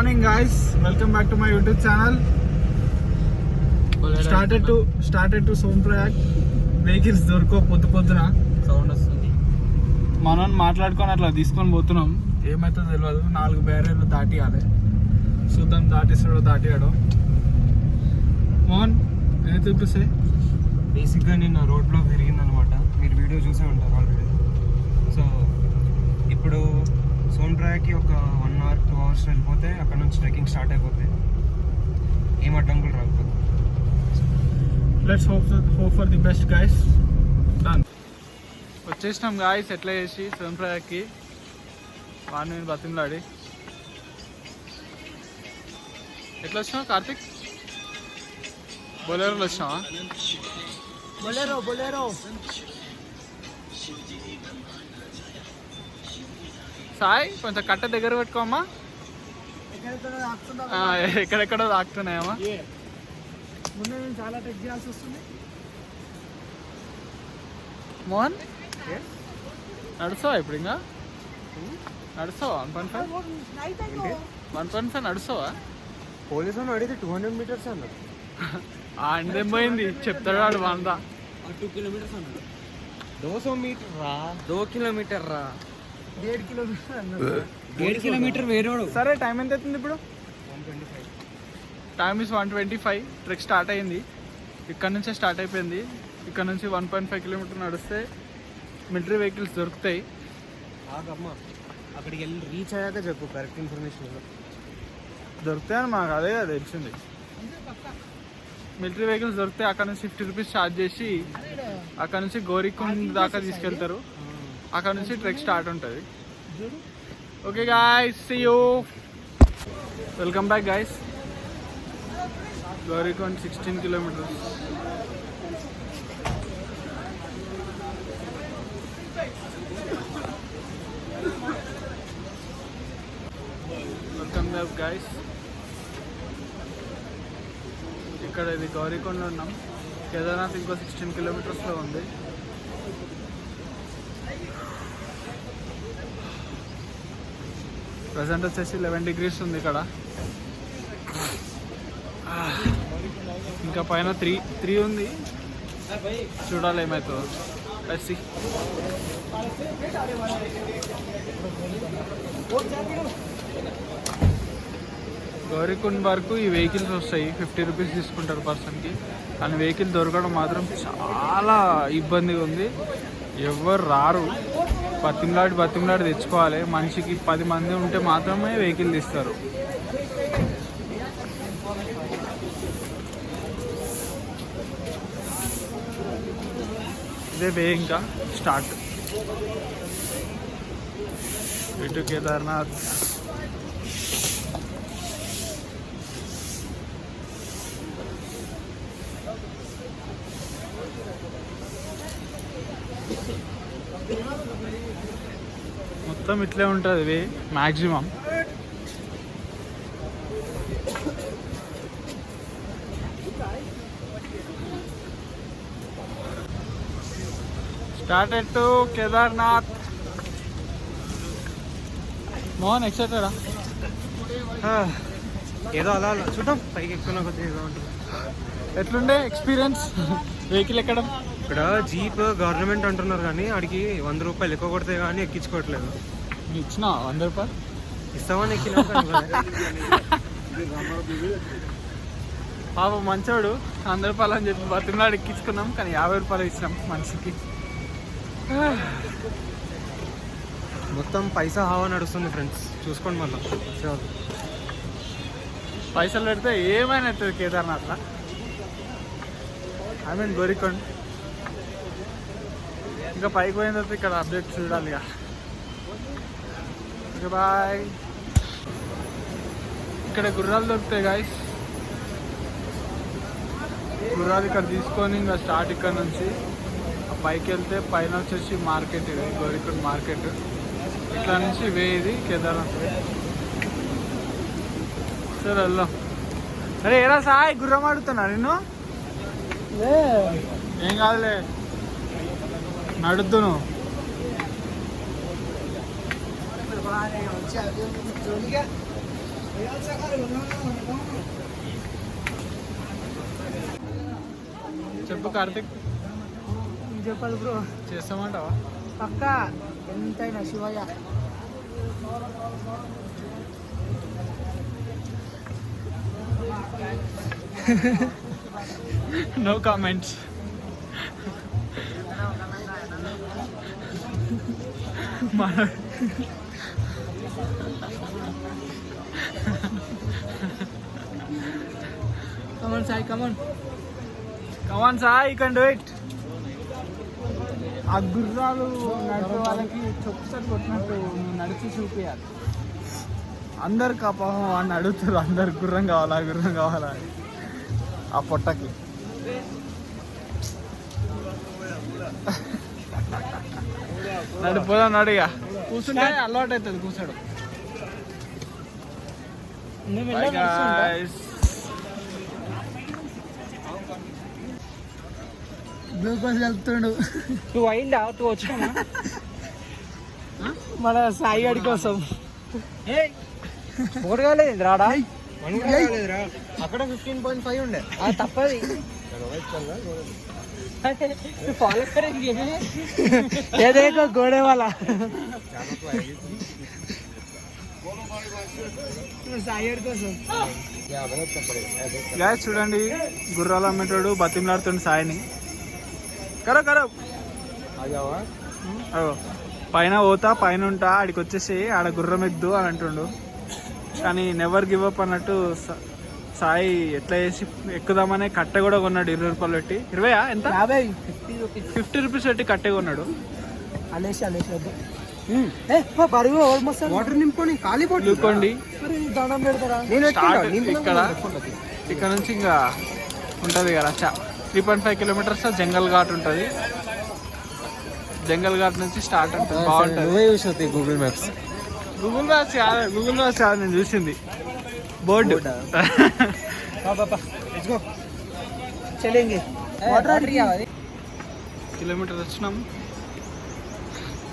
Morning guys, welcome back to my YouTube channel. Started to Sonprayag. Vehicles దొరకో పొద్దున sound వస్తుంది. మనం మాట్లాడుకొని అట్లా తీసుకొని పోతున్నాం. ఏమైతే తెలియదు, 4 బ్యారియర్లు దాటియాలి. చూద్దాం దాటిస్తాడో దాటియాడో. మోహన్ ఏదైతే చూపిస్తే బేసిక్గా నిన్న రోడ్ బ్లాక్ జరిగిందనమాట. మీరు వీడియో చూసే ఉంటారు ఆల్రెడీ. సో ఇప్పుడు సోంప్రయాగ్కి ఒక 1 hour 2 hours వెళ్ళిపోతే అక్కడ నుంచి ట్రెక్కింగ్ స్టార్ట్ అయిపోతుంది. ఏం అడ్డంకులు రాకపోతే. Let's hope for the best guys. Done. వచ్చేసినాం గాయస్ ఎట్లా చేసి సోంప్రయాగ్కి. వాడిని బతిమలాడి ఎట్లా వచ్చినావు కార్తిక్? బొలేరోలో వచ్చినావా? బొలేరో సాయి కొంచెం కట్ట దగ్గర పెట్టుకోమ్మా. ఎక్కడెక్కడో తాకుతున్నాయమ్మా. ముందు నేను చాలా టెక్ చేయాల్సి వస్తుంది. మోహన్ నడుస్తావా ఇప్పుడు? ఇంకా నడుస్తావా? 1.5 నడుస్తావా? పోలీసు అని అడిగితే 200 meters అన్నారు. అందేం పోయింది చెప్తాడు వాడు. 2 kilometers అన్నాడు. 200 meter రా, 2 kilometer రా, 1.5 kilometer వేరేవాడు. సరే టైం ఎంత అవుతుంది ఇప్పుడు? 125. Time is 125. ట్రెక్ స్టార్ట్ అయింది. ఇక్కడ నుంచే స్టార్ట్ అయిపోయింది. ఇక్కడ నుంచి 1.5 kilometer నడిస్తే మిలిటరీ వెహికల్స్ దొరుకుతాయి. ఆగమ్మా, అక్కడికి వెళ్ళి రీచ్ అయ్యాక చెప్పు కరెక్ట్ ఇన్ఫర్మేషన్. దొరుకుతాయని మాకు అదే తెలిసింది. మిలిటరీ వెహికల్స్ దొరికితే అక్కడ నుంచి 50 rupees ఛార్జ్ చేసి అక్కడ నుంచి గోరికుండ్ దాకా తీసుకెళ్తారు. అక్కడ నుంచి ట్రెక్ స్టార్ట్ ఉంటుంది. Okay guys, see you. Welcome back guys. Gaurikund 16 kilometers. Welcome back guys. ఇక్కడ ఇది గౌరీకొండలో ఉన్నాం. కేదార్నాథ్ ఇంకో 16 kilometersలో ఉంది. ప్రజెంట్ వచ్చేసి 11 degrees ఉంది ఇక్కడ. ఇంకా పైన 3 ఉంది. చూడాలి ఏమవుతుందో. కలిసి గౌరీకుండ్ వరకు ఈ వెహికల్స్ వస్తాయి. 50 rupees తీసుకుంటారు పర్సన్కి. కానీ వెహికల్ దొరకడం మాత్రం చాలా ఇబ్బందిగా ఉంది. ఎవరు రారు. బతిమలాడి తెచ్చుకోవాలి. మనిషికి 10 మంది ఉంటే మాత్రమే వెహికల్ తీస్తారు. ఇదే వే ఇంకా స్టార్ట్ ఇటు కేదార్నాథ్. మొత్తం ఇట్లే ఉంటుంది way maximum. Started to Kedarnath. Mohan ఎక్సైటెడా? ఏదో అలా చూద్దాం. పైకి ఎక్కువ కొద్దిగా ఏదో ఉంటుంది. ఎట్లుండే ఎక్స్పీరియన్స్ వెహికల్ ఎక్కడం? ఇక్కడ జీప్ గవర్నమెంట్ అంటున్నారు కానీ ఆడికి 100 రూపాయలు ఎక్కువ కొడితే కానీ ఎక్కించుకోవట్లేదు. ఇచ్చిన 100 రూపాయలు ఇస్తామని ఎక్కినా. పాప మంచోడు. 100 రూపాయలు అని చెప్పి బతిమలాడి ఎక్కించుకున్నాం. కానీ 50 రూపాయలు ఇచ్చినాం మనిషికి. మొత్తం పైసా హావా నడుస్తుంది ఫ్రెండ్స్. చూసుకోండి మళ్ళీ పైసలు పెడితే ఏమైనా అవుతుంది కేదార్నాథ్లో. I mean గోరికొండ్. ఇంకా పైకి పోయిన తర్వాత ఇక్కడ అప్డేట్ చూడాలి ఇక. Okay bye. ఇక్కడ గుర్రాలు దొరుకుతాయి గాయస్. గుర్రాలు ఇక్కడ తీసుకొని ఇంకా స్టార్ట్ ఇక్కడ నుంచి పైకి వెళ్తే పైన వచ్చేసి మార్కెట్. ఇది గోరికొండ్ మార్కెట్. ఇట్లా నుంచి వే ఇది కేదార్నాథ్ వే. సరే వెళ్దాం. అరే ఏరా సాయి, గుర్రం ఆడుతున్నా నిన్ను? ఏం కాదులే, నడుద్దును. చెప్పు కార్తిక్, చెప్పాలి బ్రో. చేస్తామంటావా? పక్క ఎంతైనా శివయ్య. No comments. మన come on Sai, come on come on Sai, you can do it. ఆ గుర్రాలు నడిపే వాళ్ళకి చొప్పుసారి కొట్టినట్టు నువ్వు నడిచి చూపించాలి. అందరు పాపం వాడిని అడుగుతారు, అందరు గుర్రం కావాలా గుర్రం కావాలా అని. ఆ పొట్టకి నడిపోదా నడిగా కూర్చుంటే అలవాటు అవుతుంది కూర్చోడు. గ్లూకోజ్ కలుపుతుండు. నువ్వు అయిందా? నువ్వు వచ్చినా మన సాయి గడి కోసం. ఓటు కాలేదు రాడా? అక్కడ 15.5 ఉండే. తప్పది. फॉलो करेंगे ये देखो घोड़े वाला గాయస్ చూడండి, గుర్రాలు అమ్మేటోడు బతిమలాడుతుండు సాయిని. కరో కరో పైన పోతా, పైన ఉంటా, ఆడికి వచ్చేసి ఆడ గుర్రం ఎక్కుదు అని అంటుండు. కానీ నెవర్ గివ్ అప్ అన్నట్టు సాయి ఎట్లా చేసి ఎక్కుదామనే కట్టె కూడా కొన్నాడు. 20 రూపాయలు పెట్టి. 20 ఎంత? 50 రూపీస్ పెట్టి కట్టె కొన్నాడు. వాటర్ నింపుకొని ఖాళీ నింపుకోండి. దండం పెడతారా? ఇక్కడ నుంచి ఇంకా ఉంటుంది కదా 3.5 కిలోమీటర్స్ జంగల్ ఘాట్ ఉంటుంది. జంగల్ ఘాట్ నుంచి స్టార్ట్ ఉంటుంది. బాగుంటుంది. గూగుల్ మ్యాప్స్ కాదు నేను చూసింది బోర్డు. కిలోమీటర్ వచ్చినాం.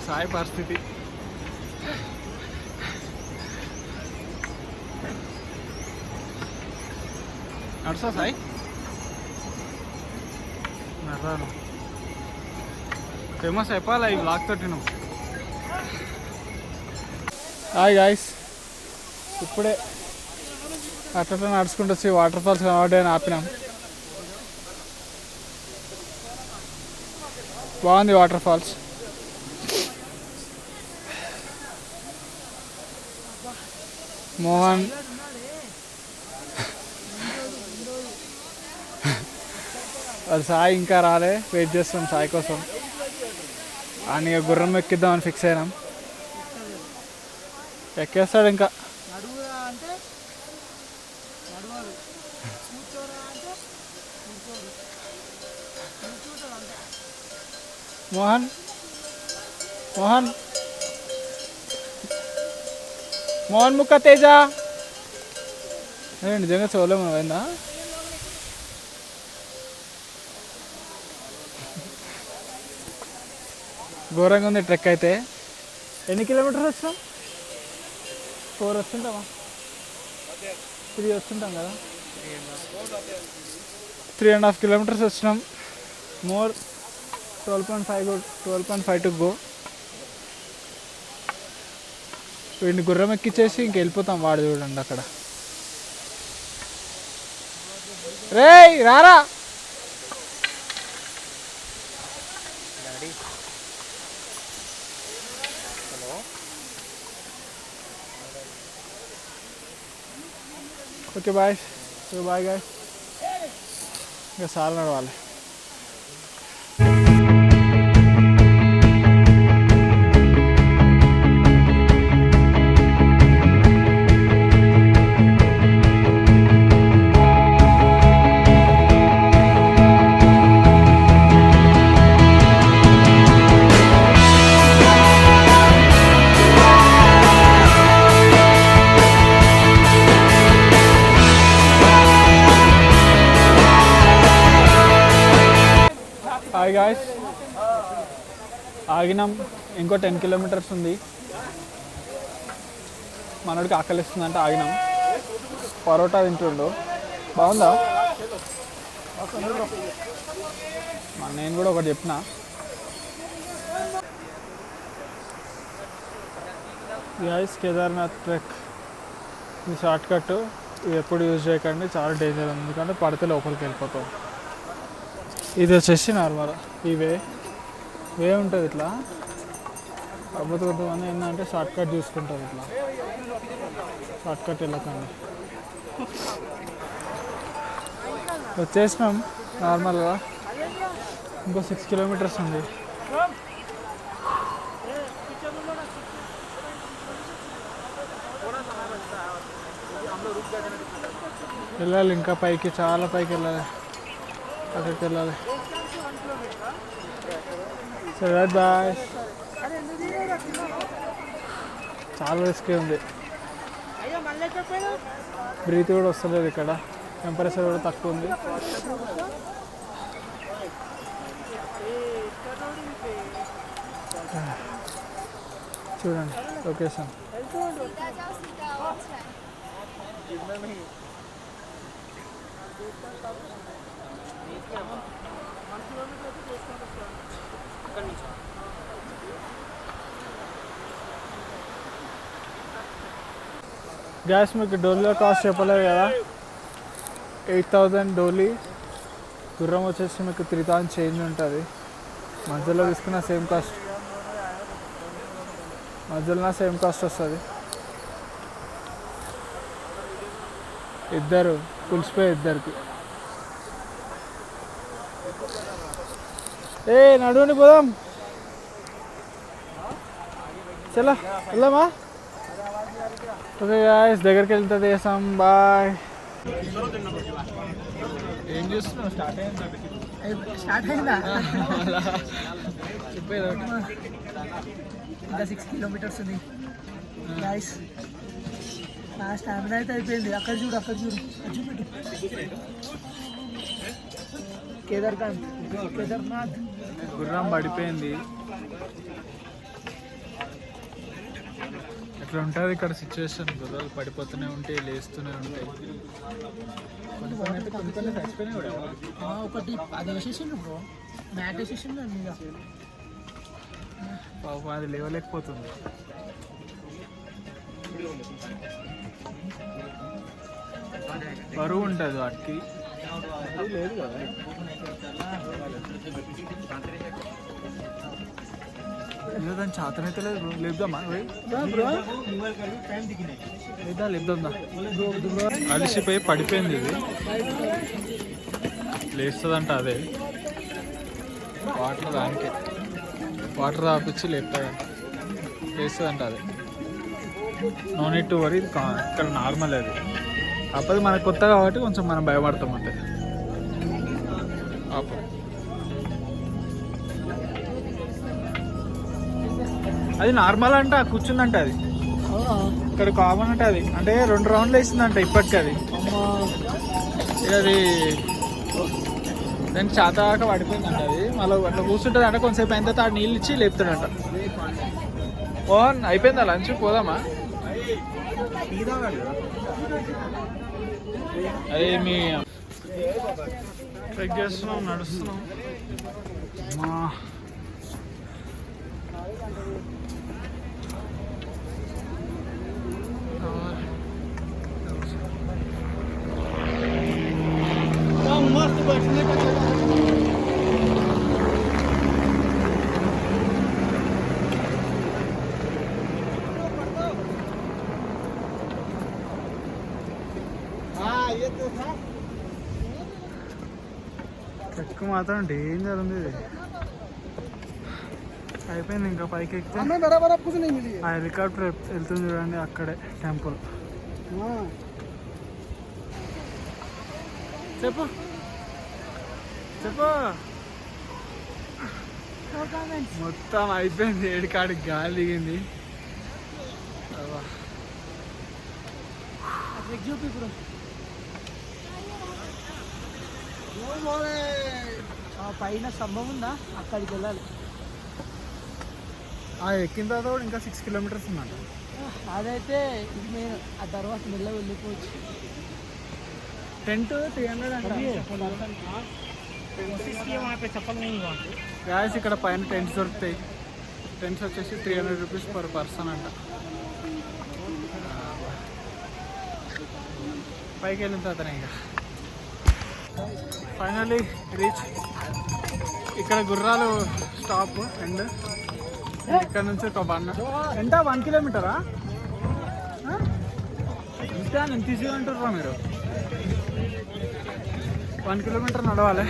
సాయి పరిస్థితి నడుస్తా సాయి నర్రాను ఫేమస్ అయిపోవాలి ఈ బ్లాక్ తోటి. హాయ్ గాయస్, ఇప్పుడే అట్లా నడుచుకుంటూ వచ్చి వాటర్ ఫాల్స్ కనబడ్డాయని ఆపినాం. బాగుంది వాటర్ ఫాల్స్. మోహన్ అది సాయి ఇంకా రాలే, వెయిట్ చేస్తాం సాయి కోసం. అని గుర్రం ఎక్కిద్దామని ఫిక్స్ అయినాం. ఎక్కేస్తాడు ఇంకా. మోహన్ మోహన్ మోహన్ ముక్క తేజ నిజంగా చూడలేము అయిందా? ఘోరంగా ఉంది ట్రెక్ అయితే. ఎన్ని కిలోమీటర్స్ వచ్చినాం? 4 వస్తుంటామా? 3 వస్తుంటాం కదా. 3.5 కిలోమీటర్స్ వచ్చినాం. More 12.5 to go. వీడిని గుర్రం ఎక్కిచ్చేసి ఇంక వెళ్ళిపోతాం. వాడు చూడండి అక్కడ. రేయ్ రారా. Okay bye. Bye guy. ఇంకా చాలా నడవాలి. హాయ్ గాయ్స్, ఆగినాం. ఇంకో 10 కిలోమీటర్స్ ఉంది. మనోడికి ఆకలిస్తుందంటే ఆగినాం. పరోటా తింటుండు. బాగుందా? నేను కూడా ఒకటి చెప్పిన. గైస్ కేదార్నాథ్ ట్రెక్ ఇది షార్ట్ కట్. ఇది ఎప్పుడు యూజ్ చేయకండి, చాలా డేంజర్ ఉంది. ఎందుకంటే పడితే లోపలికి వెళ్ళిపోతాం. ఇది వచ్చేసి నార్మల్ ఈ వే ఉంటుంది ఇట్లా. కాకపోతే కొంతమంది ఏంటంటే షార్ట్ కట్ చూసుకుంటారు. ఇట్లా షార్ట్ కట్ వెళ్ళకండి. వచ్చేసినాం నార్మల్గా. ఇంకో 6 కిలోమీటర్స్ ఉంది. వెళ్ళాలి ఇంకా పైకి, చాలా పైకి వెళ్ళాలి. అక్కడికి వెళ్ళాలి. సరే బాయ్. చాలా రిస్క్ ఉంది. బ్రీత్ కూడా వస్తలేదు ఇక్కడ. టెంపరేచర్ కూడా తక్కువ ఉంది. చూడండి లొకేషన్. గ్యాస్ మీకు డోలీలో కాస్ట్ చెప్పలేదు కదా, 8,000 డోలీ. గుర్రం వచ్చేసి మీకు 3,000 చేంజ్ ఉంటుంది. మధ్యలో తీసుకున్న సేమ్ కాస్ట్, మధ్యలో సేమ్ కాస్ట్ వస్తుంది. ఇద్దరు పులిసిపోయి ఇద్దరికి. నడువండి పోదాం. చలో వెళ్దామా? ఓకే గాయ్స్, దగ్గరికి వెళ్తే చేస్తాం. బాయ్. ఏం చేస్తున్నావు? స్టార్ట్ అయిందా? చెప్పేది ఇంకా 6 కిలోమీటర్స్ ఉంది గాయ్స్. నా స్టామినా అయితే అయిపోయింది. అక్కడ చూడు, అక్కడ చూడు, అది చూపెట్టు. కేదార్నాథ్ గుర్రం పడిపోయింది. ఇట్లా ఉంటుంది ఇక్కడ సిచ్యువేషన్. గుర్రాలు పడిపోతూనే ఉంటాయి, లేస్తూనే ఉంటాయి. ఒకటి అది వేసేసిండు బ్రో, మ్యాట్ వేసేసిండు దాని మీద. పాపం అది లేవలేకపోతుంది. బరువు ఉంటుంది వాటికి. లేదు కదా, దాని చేతనైతే లేదు. లేపుదామా? లేదా లేపుదా? అలిసిపోయి పడిపోయింది. ఇది లేస్తుందంట. అదే వాటర్ దానికే వాటర్ తాపించి లేపుతాయంట, లేస్తుందంట. అదే నో నీడ్ టు వరీ. ఇక్కడ నార్మల్ అది. కాకపోతే మనకు కొత్త కాబట్టి కొంచెం మనం భయపడతాం అంతే. అది నార్మల్ అంట, కూర్చుందంట. అది ఇక్కడ కామన్ అంటే అది అంటే 2 రౌండ్లు వేసిందంట ఇప్పటికీ. అది అది దానికి చేతగా పడిపోయిందంట. అది మళ్ళీ అట్లా కూర్చుంటుంది అంటే కొంతసేపు అయిన తర్వాత నీళ్ళు ఇచ్చి లేపుతాడంట. ఓన్ అయిపోయిందా లంచ్? పోదామా? అదే మీ ట్రెక్ చేస్తున్నాం, నడుస్తున్నాం. मस्त बैठने का जगह है. हाँ ये तो था. ట్రెక్ మాత్రం డేంజర్ ఉంది. ఇది అయిపోయింది. ఇంకా పైకి ఎక్కితే ఆ హెలికాప్టర్ వెళ్తుంది చూడండి, అక్కడే టెంపుల్. చెప్పు చెప్పు. మొత్తం అయిపోయింది. ఏడికాడికి గాలి దిగింది. పైన స్తంభం ఉందా, అక్కడికి వెళ్ళాలి. ఎక్కిన తర్వాత కూడా ఇంకా 6 కిలోమీటర్స్ ఉందంట. అదైతే ఇది మెయిన్. ఆ తర్వాత మెల్ల వెళ్ళిపోవచ్చు. टेंट 300 అంట గాయస్. ఇక్కడ పైన టెంట్స్ దొరుకుతాయి. టెంట్స్ వచ్చేసి 300 రూపీస్ పర్ పర్సన్ అంట. పైకి వెళ్ళిన తర్వాత ఇక ఫైనలీ రీచ్. ఇక్కడ గుర్రాలు స్టాప్ అండ్ ఇక్కడ నుంచి ఒక 1 కిలోమీటరా ఇంకా ఎంత ఈజీగా అంటారా మీరు? 1 కిలోమీటర్ నడవాలి.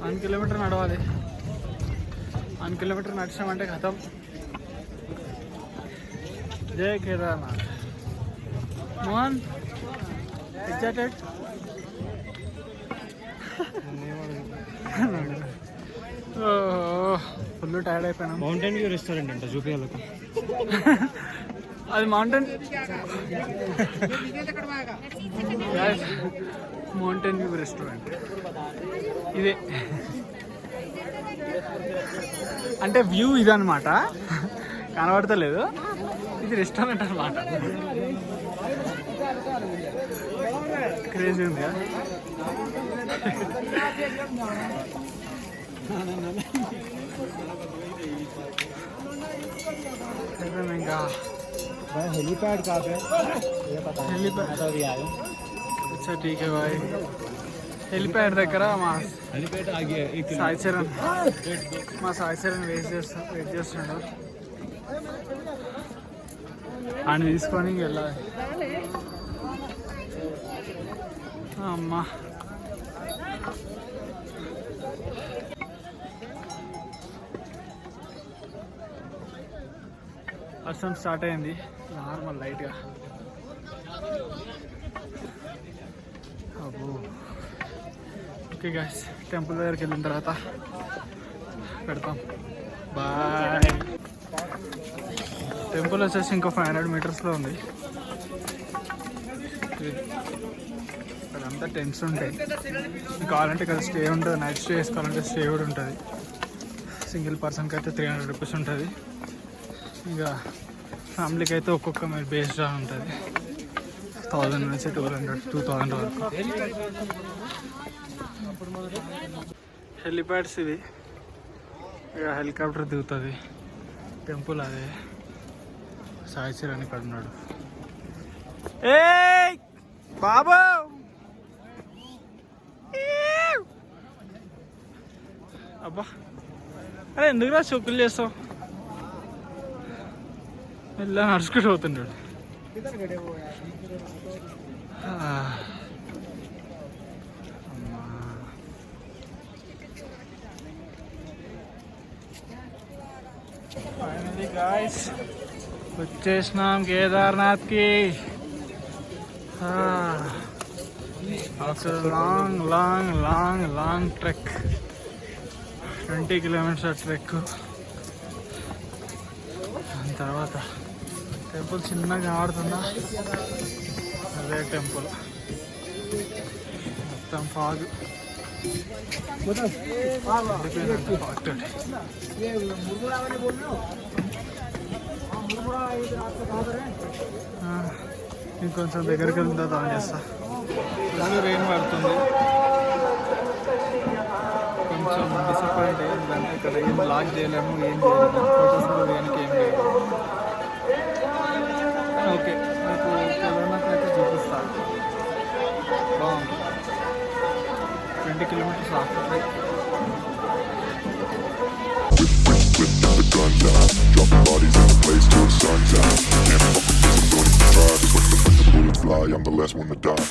1 కిలోమీటర్ నడవాలి. 1 కిలోమీటర్ నడిచామంటే ఖతం. జై Kedarnath. Mohan excited? Full tired అయిపోయినా. మౌంటైన్ వ్యూ రెస్టారెంట్ అంట చూపించాలి. అది మౌంటైన్ మౌంటైన్ వ్యూ రెస్టారెంట్ ఇదే. అంటే వ్యూ ఇదన్నమాట, కనబడతలేదు. ఇది రెస్టారెంట్ అనమాట. క్రేజీ ఉంది. ఇంకా हेलीपैड कहाँ पे? ये पता नहीं। हेलीपैड मैं तो अभी आया हूँ। अच्छा ठीक है भाई. హెలిప్యాడ్ దగ్గర మా సాయి చరణ్ వెయిట్ చేస్తున్నాడు. ఆయన తీసుకొని వెళ్ళాలి. అమ్మా వర్షం స్టార్ట్ అయింది నార్మల్ లైట్గా. అబ్బో. ఓకే గాయ్స్, టెంపుల్ దగ్గరికి వెళ్ళిన తర్వాత పెడతాం. బాయ్. టెంపుల్ వచ్చేసి ఇంకో 500 మీటర్స్లో ఉంది. ఇక్కడంతా టెంట్స్ ఉంటాయి. కావాలంటే ఇక్కడ స్టే ఉంటుంది. నైట్ స్టే చేసుకోవాలంటే స్టే కూడా ఉంటుంది. సింగిల్ పర్సన్కి అయితే 300 రూపీస్ ఉంటుంది. ఇంకా ఫ్యామిలీకి అయితే ఒక్కొక్క మీరు బేస్డ్ ఉంటుంది. 1000 నుంచి 1200 2000 వరకు. హెలిప్యాడ్స్ ఇవి. ఇక హెలికాప్టర్ దిగుతుంది. టెంపుల్ అదే. సాయి చరణ్ ఇక్కడ ఉన్నాడు. ఏ బాబు అబ్బా, అరే ఎందుకురా చొక్కులు చేస్తావు? ఇలా నడుచుకుంటూ పోతున్నాడు. ఫైనలీ గాయ్స్ వచ్చేసినాం కేదార్నాథ్కి. After long long long long trek, 20 kilometres trek. దాని తర్వాత టెంపుల్ చిన్నగా ఆడుతుందా, అదే టెంపుల్. మొత్తం ఫాగ్. ఇంకొంచెం దగ్గరికి వెళ్ళిన తర్వాత ఆన్ చేస్తా. కానీ రెయిన్ పడుతుంది. కొంచెం డిసప్పాయింట్ అయ్యిందంటే ఇక్కడ ఏం బ్లాక్ చేయలేము, ఏం చేయలేము. ఫోటోస్ కూడా దేనికి ఏం లేదు. ఓకే, మీకు కేదార్నాథ్ అయితే చూపిస్తాను. బాగుంది. 20 kilometres after trek. Guns out, dropping bodies in the place till the sun's out. Can't fuck with this, I'm going to try. Just when the bullets fly, I'm the last one to die.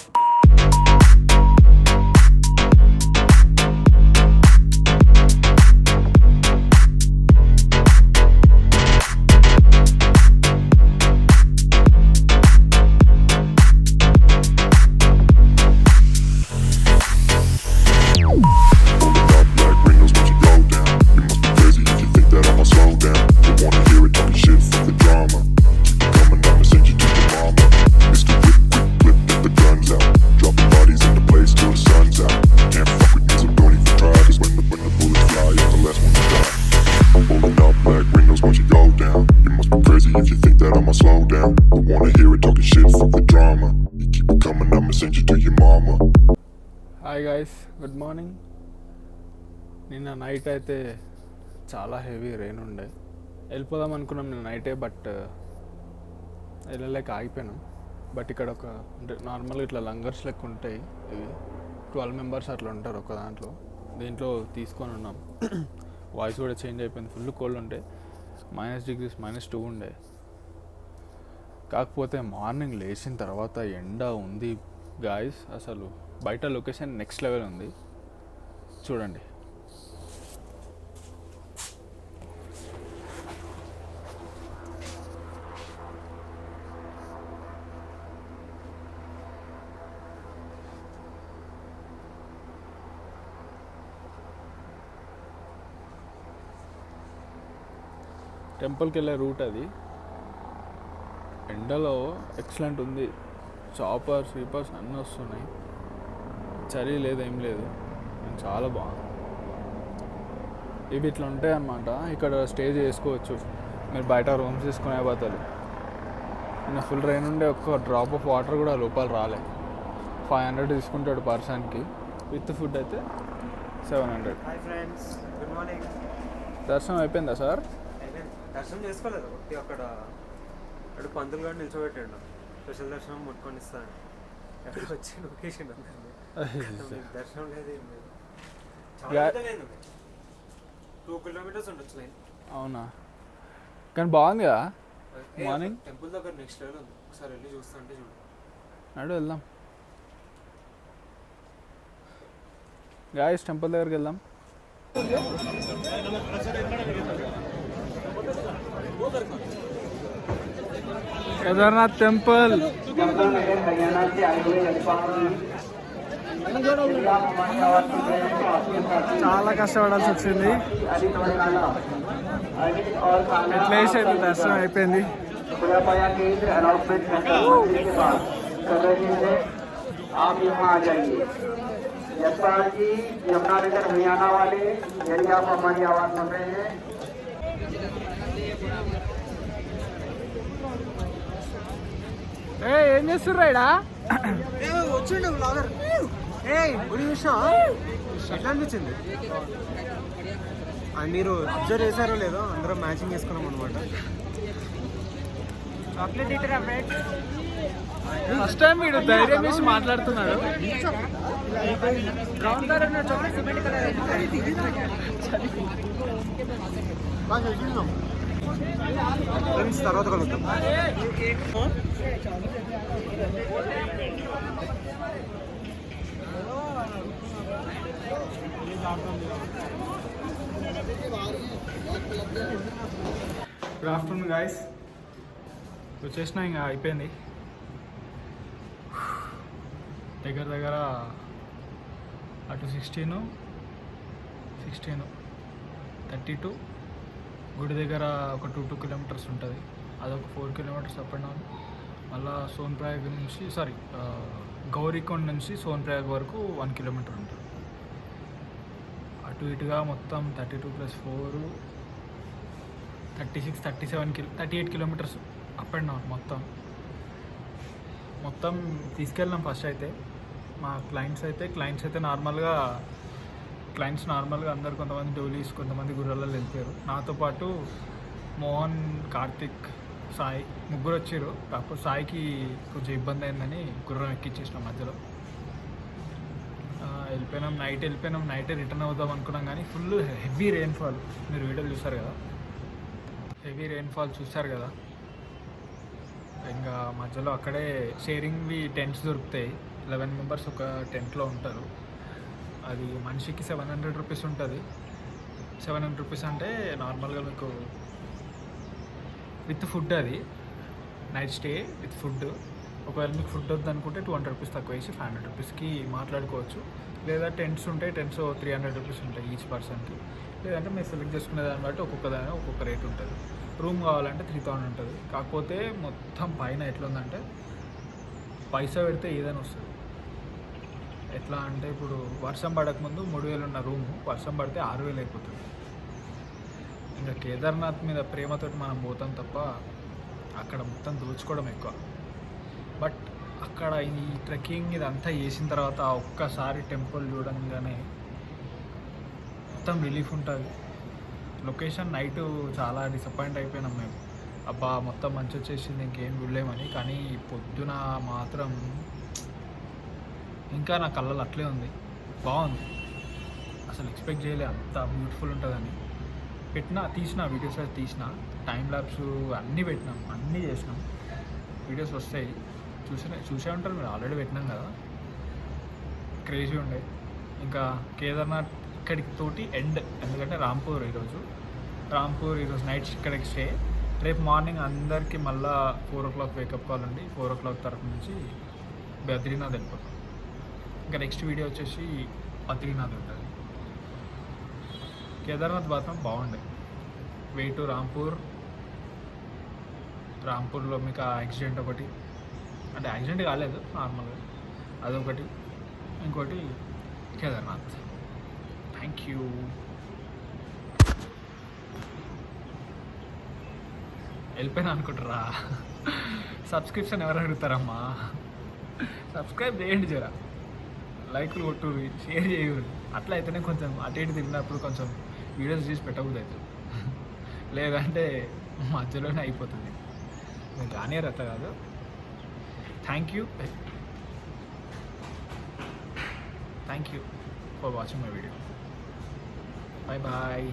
Mr. Whip, quick, flip, get the guns out. Hi guys, good morning. నిన్న night అయితే చాలా heavy rain ఉండే. వెళ్ళిపోదాం అనుకున్నాం నిన్న నైటే, but వెళ్ళలేక ఆగిపోయినాం. But ఇక్కడ ఒక నార్మల్గా ఇట్లా లంగర్స్ లెక్క ఉంటాయి, ఇవి 12 మెంబర్స్ అట్లా ఉంటారు ఒక దాంట్లో. దీంట్లో తీసుకొని ఉన్నాం. వాయిస్ కూడా చేంజ్ అయిపోయింది. ఫుల్ కోల్డ్ ఉండే, -2 -2 ఉండే. కాకపోతే మార్నింగ్ లేచిన తర్వాత ఎండ ఉంది గాయస్. అసలు బయట లొకేషన్ నెక్స్ట్ లెవెల్ ఉంది, చూడండి. టెంపుల్కి వెళ్ళే రూట్ అది. ఎండలో ఎక్సలెంట్ ఉంది. చాపర్స్ స్వీపర్స్ అన్నీ వస్తున్నాయి. చలి లేదు, ఏం లేదు, చాలా బాగుంది. ఇవి ఇట్లా ఉంటాయి అన్నమాట. ఇక్కడ స్టే చేసుకోవచ్చు. మీరు బయట రూమ్స్ తీసుకునే పోతారు. నిన్న ఫుల్ రెయిన్ ఉండే, ఒక్క డ్రాప్ ఆఫ్ వాటర్ కూడా లోపల రాలే. 500 తీసుకుంటాడు పర్సన్కి. విత్ ఫుడ్ అయితే 700. Hi friends, good morning. దర్శనం అయిపోయిందా సార్? దర్శనం చేసుకోలేదు. ఒకటి అక్కడ పంతులు గారు నిల్చోబెట్టాడు, స్పెషల్ దర్శనం ముట్టుకొని ఇస్తాను. ఎక్కడికి వచ్చి లొకేషన్ దర్శనం లేదు, ఏం లేదు. 2 కిలోమీటర్స్ ఉండొచ్చు లైన్. అవునా? కానీ బాగుంది కదా మార్నింగ్. టెంపుల్ దగ్గర నెక్స్ట్ లెవెల్ ఉంది. ఒకసారి వెళ్ళి చూస్తా అంటే చూడు. నడు వెళ్దాం గాయస్, టెంపుల్ దగ్గరికి వెళ్దాం. కేదార్నాథ్ టెంపుల్. చాలా కష్టపడాల్సి వచ్చింది. ఎట్లేసి అయితే దర్శనం అయిపోయింది. यशपाल जी यमुनानगर हरियाणा वाले, यदि आप हमारी आवाज सुन रहे हैं। ఏం చేస్తుర్రా? వచ్చిండు బ్లాగర్. ఎట్లా అనిపించింది? మీరు అబ్జర్వ్ చేశారో లేదో, అందరం మ్యాచింగ్ చేసుకున్నాం అనమాట. ఫస్ట్ టైం వీడు ధైర్యం చేసి మాట్లాడుతున్నాడు. ఫ్రెండ్స్, తర్వాత కలుగుతాం. Good afternoon guys. వచ్చేసినా ఇంకా అయిపోయింది. దగ్గర దగ్గర అటు 16 32 గుడి దగ్గర ఒక 2 కిలోమీటర్స్ ఉంటుంది. అదొక 4 కిలోమీటర్స్ అప్ అండ్ డౌన్. మళ్ళీ సోన్ప్రయాగ్ నుంచి గౌరీకొండ నుంచి సోన్ప్రయాగ్ వరకు 1 కిలోమీటర్ ఉంటుంది. అటు ఇటుగా మొత్తం 32 + 4 36 37 38 కిలోమీటర్స్ అప్ అండ్ డౌన్. మొత్తం తీసుకెళ్ళాం. ఫస్ట్ అయితే మా క్లయింట్స్ అయితే నార్మల్గా అందరు, కొంతమంది డోలీస్, కొంతమంది గుర్రాలలో వెళ్ళిపోయారు. నాతో పాటు మోహన్, కార్తిక్, సాయి ముగ్గురు వచ్చారు. కాకపోతే సాయికి కొంచెం ఇబ్బంది అయిందని గుర్రం ఎక్కించేసినాం మధ్యలో. వెళ్ళిపోయినాం. నైటే రిటర్న్ అవుదాం అనుకున్నాం, కానీ ఫుల్ హెవీ రెయిన్ఫాల్. మీరు వీడియోలు చూసారు కదా, హెవీ రెయిన్ఫాల్ చూసారు కదా. ఇంకా మధ్యలో అక్కడే షేరింగ్వి టెంట్స్ దొరుకుతాయి. 11 మెంబర్స్ ఒక టెంట్లో ఉంటారు. అది మనిషికి 700 రూపీస్ ఉంటుంది. 700 రూపీస్ అంటే నార్మల్గా మీకు విత్ ఫుడ్, అది నైట్ స్టే విత్ ఫుడ్. ఒకవేళ మీకు ఫుడ్ వద్దనుకుంటే 200 రూపీస్ తక్కువ వేసి 500 రూపీస్కి మాట్లాడుకోవచ్చు. లేదా టెంట్స్ ఉంటాయి, టెంట్స్ 300 రూపీస్ ఉంటాయి ఈచ్ పర్సన్కి. లేదంటే మీరు సెలెక్ట్ చేసుకునే దాన్ని బట్టి ఒక్కొక్క రేట్ ఉంటుంది. రూమ్ కావాలంటే 3000 ఉంటుంది. కాకపోతే మొత్తం పైన ఎట్లుందంటే పైసా పెడితే ఏదైనా వస్తుంది. ఎట్లా అంటే ఇప్పుడు వర్షం పడకముందు 3000 ఉన్న రూము వర్షం పడితే 6000 అయిపోతుంది. ఇంకా కేదార్నాథ్ మీద ప్రేమతోటి మనం పోతాం తప్ప అక్కడ మొత్తం దోచుకోవడం ఎక్కువ. బట్ అక్కడ ఈ ట్రెక్కింగ్ ఇదంతా చేసిన తర్వాత ఒక్కసారి టెంపుల్ చూడంగానే మొత్తం రిలీఫ్ ఉంటుంది. లొకేషన్ నైట్ చాలా డిసప్పాయింట్ అయిపోయినాం మేము. అబ్బా మొత్తం మంచి వచ్చేసింది ఇంకేం చూడలేమని. కానీ పొద్దున మాత్రం ఇంకా నా కళ్ళలో అట్లే ఉంది, బాగుంది. అసలు ఎక్స్పెక్ట్ చేయలే అంత బ్యూటిఫుల్ ఉంటుందని. తీసిన వీడియోస్ అయితే తీసిన, టైం ల్యాబ్స్ అన్నీ పెట్టినాం, అన్నీ చేసినాం. వీడియోస్ వస్తాయి, చూసే ఉంటారు మీరు, ఆల్రెడీ పెట్టినాం కదా. క్రేజీ ఉండే. ఇంకా కేదార్నాథ్ ఇక్కడికి తోటి ఎండ్, ఎందుకంటే రాంపూర్ ఈరోజు నైట్ ఇక్కడికి స్టే. రేపు మార్నింగ్ అందరికీ మళ్ళీ 4 o'clock వేకప్ కాల్ అండి. 4 o'clock తరఫు నుంచి బద్రీనాథ్ వెళ్ళిపోతాం. ఇంకా నెక్స్ట్ వీడియో వచ్చేసి బద్రీనాథ్ ఉంటుంది. కేదార్నాథ్ మాత్రం బాగుండే. వే టు రాంపూర్లో మీకు యాక్సిడెంట్ ఒకటి, అంటే యాక్సిడెంట్ కాలేదు నార్మల్గా, అదొకటి. ఇంకోటి కేదార్నాథ్. Thank you. వెళ్ళిపోయినా అనుకుంటారా? సబ్స్క్రిప్షన్ ఎవరు అడుగుతారమ్మా? సబ్స్క్రైబ్ చేయండి, జరా లైక్లు కొట్టు, షేర్ చేయరు. అట్లా అయితేనే కొంచెం అటు ఇటు తిరిగినప్పుడు కొంచెం వీడియోస్ చేసి పెట్టబుద్ది అవుతుంది. లేదంటే మధ్యలోనే అయిపోతుంది. నేను రానియర్ అట్లా కాదు. Thank you for watching my video. Bye bye.